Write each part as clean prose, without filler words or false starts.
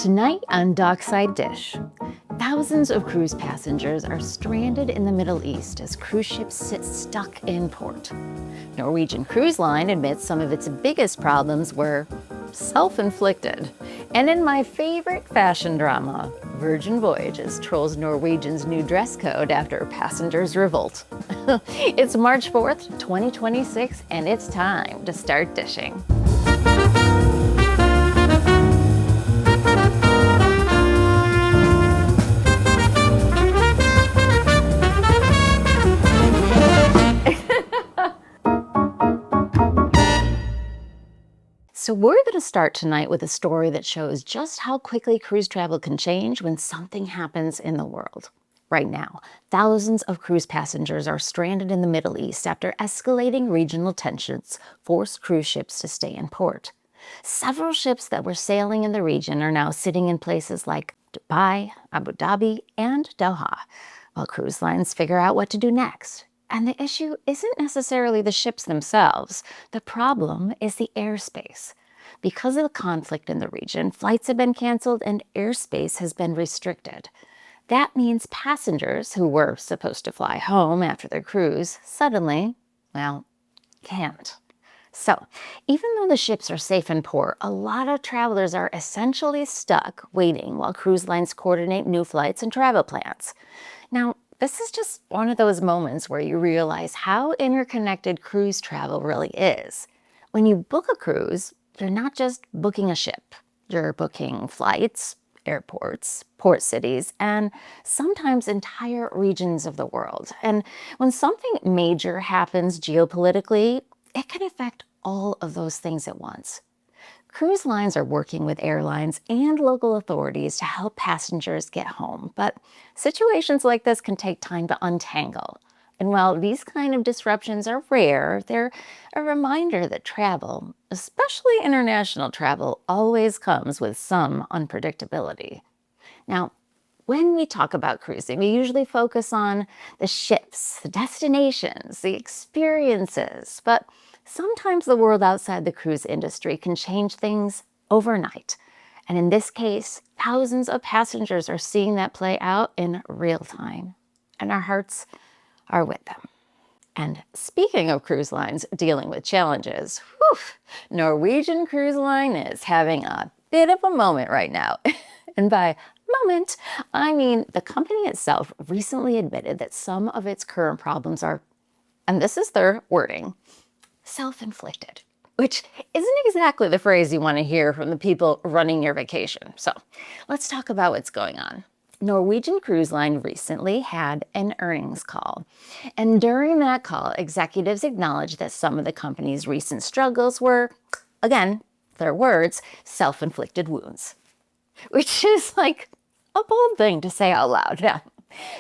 Tonight on Dockside Dish, thousands of cruise passengers are stranded in the Middle East as cruise ships sit stuck in port. Norwegian Cruise Line admits some of its biggest problems were self-inflicted. And in my favorite fashion drama, Virgin Voyages trolls Norwegian's new dress code after passengers revolt. It's March 4th, 2026, and it's time to start dishing. So we're going to start tonight with a story that shows just how quickly cruise travel can change when something happens in the world. Right now, thousands of cruise passengers are stranded in the Middle East after escalating regional tensions forced cruise ships to stay in port. Several ships that were sailing in the region are now sitting in places like Dubai, Abu Dhabi, and Doha, while cruise lines figure out what to do next. And the issue isn't necessarily the ships themselves. The problem is the airspace. Because of the conflict in the region, flights have been canceled and airspace has been restricted. That means passengers who were supposed to fly home after their cruise suddenly, can't. So, even though the ships are safe in port, a lot of travelers are essentially stuck waiting while cruise lines coordinate new flights and travel plans. Now, this is just one of those moments where you realize how interconnected cruise travel really is. When you book a cruise, you're not just booking a ship. You're booking flights, airports, port cities, and sometimes entire regions of the world. And when something major happens geopolitically, it can affect all of those things at once. Cruise lines are working with airlines and local authorities to help passengers get home, but situations like this can take time to untangle. And while these kind of disruptions are rare, they're a reminder that travel, especially international travel, always comes with some unpredictability. Now, when we talk about cruising, we usually focus on the ships, the destinations, the experiences, but sometimes the world outside the cruise industry can change things overnight. And in this case, thousands of passengers are seeing that play out in real time. And our hearts are with them. And speaking of cruise lines dealing with challenges, Norwegian Cruise Line is having a bit of a moment right now. And by moment, I mean the company itself recently admitted that some of its current problems are, and this is their wording, self-inflicted, which isn't exactly the phrase you want to hear from the people running your vacation. So let's talk about what's going on. Norwegian Cruise Line recently had an earnings call. And during that call, executives acknowledged that some of the company's recent struggles were, again, their words, self-inflicted wounds. Which is like a bold thing to say out loud. Now,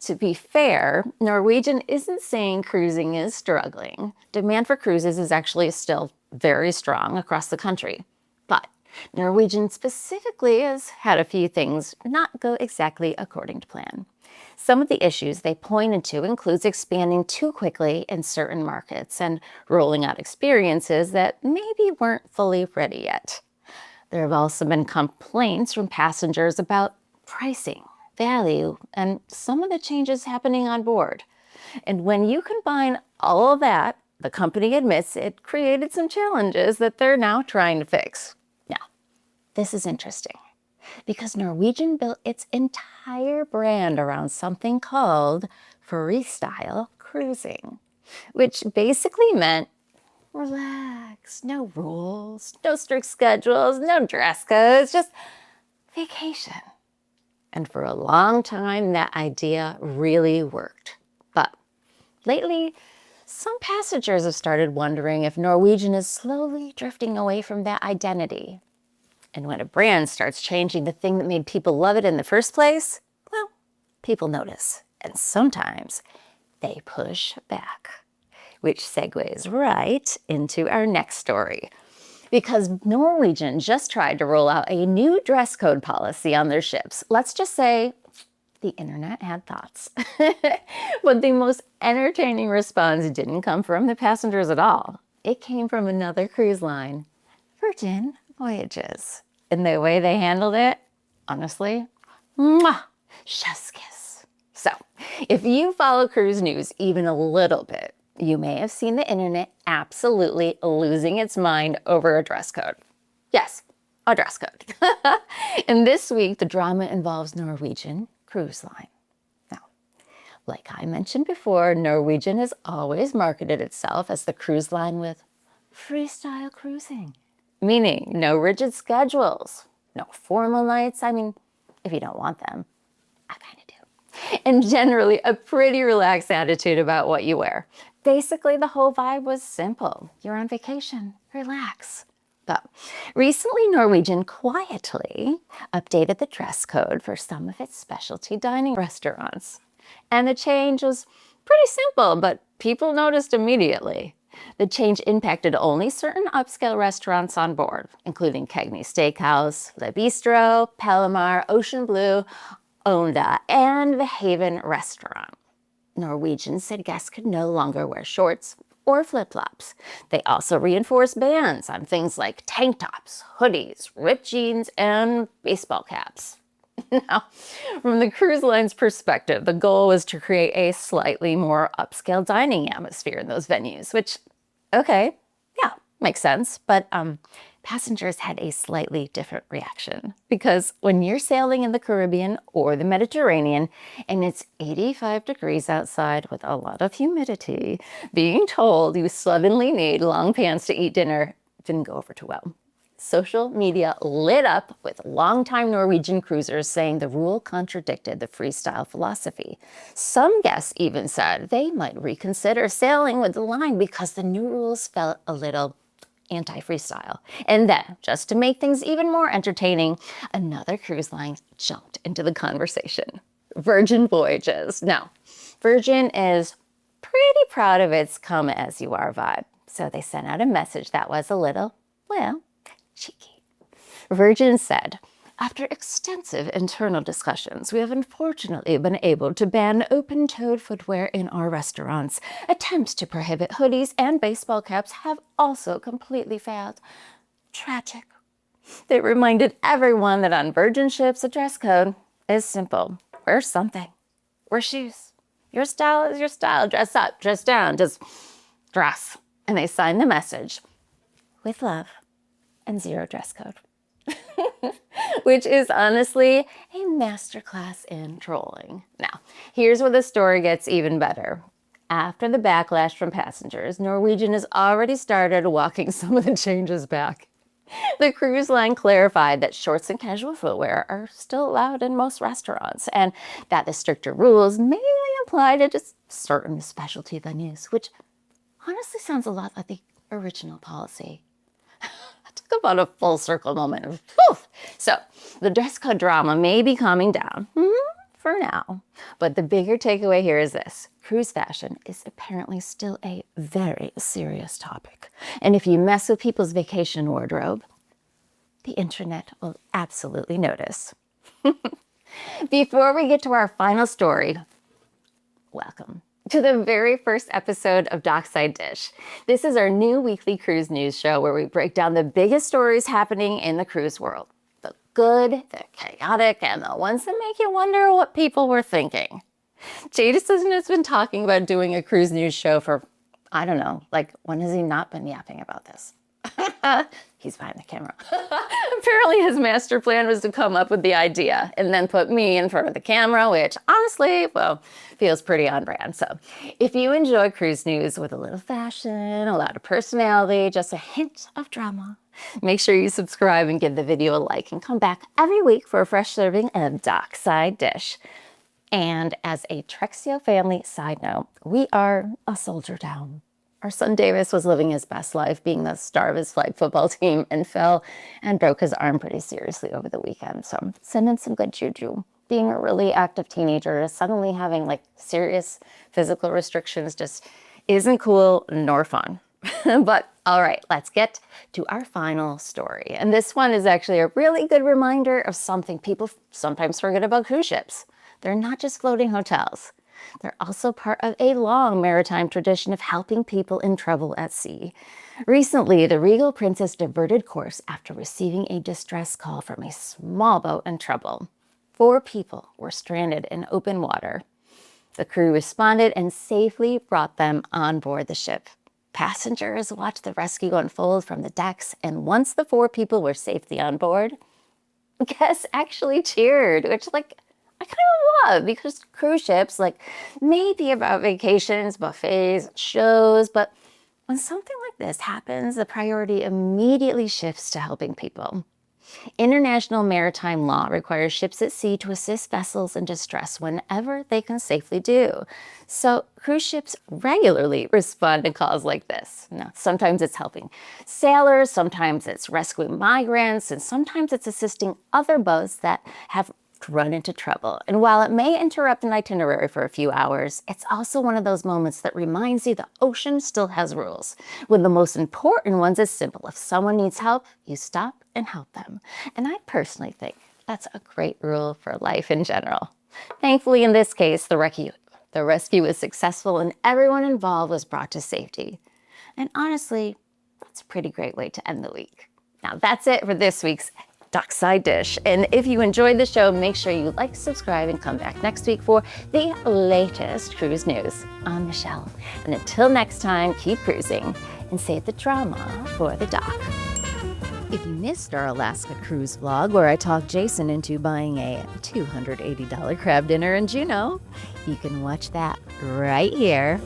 to be fair, Norwegian isn't saying cruising is struggling. Demand for cruises is actually still very strong across the country. But Norwegian specifically has had a few things not go exactly according to plan. Some of the issues they pointed to includes expanding too quickly in certain markets and rolling out experiences that maybe weren't fully ready yet. There have also been complaints from passengers about pricing, value, and some of the changes happening on board. And when you combine all of that, the company admits it created some challenges that they're now trying to fix. Now, this is interesting because Norwegian built its entire brand around something called freestyle cruising, which basically meant relax, no rules, no strict schedules, no dress codes, just vacation. And for a long time, that idea really worked. But lately, some passengers have started wondering if Norwegian is slowly drifting away from that identity. And when a brand starts changing the thing that made people love it in the first place, well, people notice. And sometimes they push back. Which segues right into our next story. Because Norwegian just tried to roll out a new dress code policy on their ships. Let's just say the internet had thoughts. But the most entertaining response didn't come from the passengers at all. It came from another cruise line, Virgin Voyages. And the way they handled it, honestly, mwah, chef's kiss. So, if you follow cruise news even a little bit, you may have seen the internet absolutely losing its mind over a dress code. Yes, a dress code. And this week, the drama involves Norwegian Cruise Line. Now, like I mentioned before, Norwegian has always marketed itself as the cruise line with freestyle cruising, meaning no rigid schedules, no formal nights. I mean, if you don't want them, I kind of do. And generally a pretty relaxed attitude about what you wear. Basically, the whole vibe was simple. You're on vacation, relax. But recently, Norwegian quietly updated the dress code for some of its specialty dining restaurants. And the change was pretty simple, but people noticed immediately. The change impacted only certain upscale restaurants on board, including Cagney Steakhouse, Le Bistro, Palomar, Ocean Blue, Onda, and the Haven Restaurant. Norwegian said guests could no longer wear shorts or flip-flops. They also reinforced bans on things like tank tops, hoodies, ripped jeans, and baseball caps. Now, from the cruise line's perspective, the goal was to create a slightly more upscale dining atmosphere in those venues, which, okay, yeah, makes sense. But passengers had a slightly different reaction because when you're sailing in the Caribbean or the Mediterranean and it's 85 degrees outside with a lot of humidity, being told you suddenly need long pants to eat dinner didn't go over too well. Social media lit up with longtime Norwegian cruisers saying the rule contradicted the freestyle philosophy. Some guests even said they might reconsider sailing with the line because the new rules felt a little anti-freestyle. And then, just to make things even more entertaining, another cruise line jumped into the conversation. Virgin Voyages. Now, Virgin is pretty proud of its come as you are vibe. So they sent out a message that was a little, well, cheeky. Virgin said, after extensive internal discussions, we have unfortunately been able to ban open-toed footwear in our restaurants. Attempts to prohibit hoodies and baseball caps have also completely failed. Tragic. They reminded everyone that on Virgin ships, the dress code is simple. Wear something. Wear shoes. Your style is your style. Dress up, dress down, just dress. And they signed the message with love and zero dress code. Which is honestly a masterclass in trolling. Now, here's where the story gets even better. After the backlash from passengers, Norwegian has already started walking some of the changes back. The cruise line clarified that shorts and casual footwear are still allowed in most restaurants, and that the stricter rules mainly apply to just certain specialty venues, which honestly sounds a lot like the original policy. Talk about a full circle moment of poof. So the dress code drama may be calming down for now, but the bigger takeaway here is this. Cruise fashion is apparently still a very serious topic. And if you mess with people's vacation wardrobe, the internet will absolutely notice. Before we get to our final story, welcome to the very first episode of Dockside Dish. This is our new weekly cruise news show where we break down the biggest stories happening in the cruise world. The good, the chaotic, and the ones that make you wonder what people were thinking. Jason has been talking about doing a cruise news show for, I don't know, like when has he not been yapping about this? He's behind the camera. Apparently his master plan was to come up with the idea and then put me in front of the camera, which honestly, well, feels pretty on brand. So if you enjoy cruise news with a little fashion, a lot of personality, just a hint of drama, make sure you subscribe and give the video a like and come back every week for a fresh serving of Dockside Dish. And as a Treksio family side note, we are a soldier town. Our son Davis was living his best life, being the star of his flag football team, and fell and broke his arm pretty seriously over the weekend. So sending some good juju. Being a really active teenager, suddenly having like serious physical restrictions just isn't cool nor fun. But all right, let's get to our final story. And this one is actually a really good reminder of something people sometimes forget about cruise ships. They're not just floating hotels. They're also part of a long maritime tradition of helping people in trouble at sea. Recently, the Regal Princess diverted course after receiving a distress call from a small boat in trouble. 4 people were stranded in open water. The crew responded and safely brought them on board the ship. Passengers watched the rescue unfold from the decks, and once the 4 people were safely on board, guests actually cheered, which, I kind of love, because cruise ships, may be about vacations, buffets, shows, but when something like this happens, the priority immediately shifts to helping people. International maritime law requires ships at sea to assist vessels in distress whenever they can safely do. So cruise ships regularly respond to calls like this. Now, sometimes it's helping sailors, sometimes it's rescuing migrants, and sometimes it's assisting other boats that have run into trouble. And while it may interrupt an itinerary for a few hours, it's also one of those moments that reminds you the ocean still has rules. One of the most important ones is simple. If someone needs help, you stop and help them. And I personally think that's a great rule for life in general. Thankfully, in this case, the rescue was successful and everyone involved was brought to safety. And honestly, that's a pretty great way to end the week. Now, that's it for this week's Dockside Dish. And if you enjoyed the show, make sure you like, subscribe, and come back next week for the latest cruise news. I'm Michelle. And until next time, keep cruising and save the drama for the dock. If you missed our Alaska cruise vlog where I talked Jason into buying a $280 crab dinner in Juneau, you can watch that right here.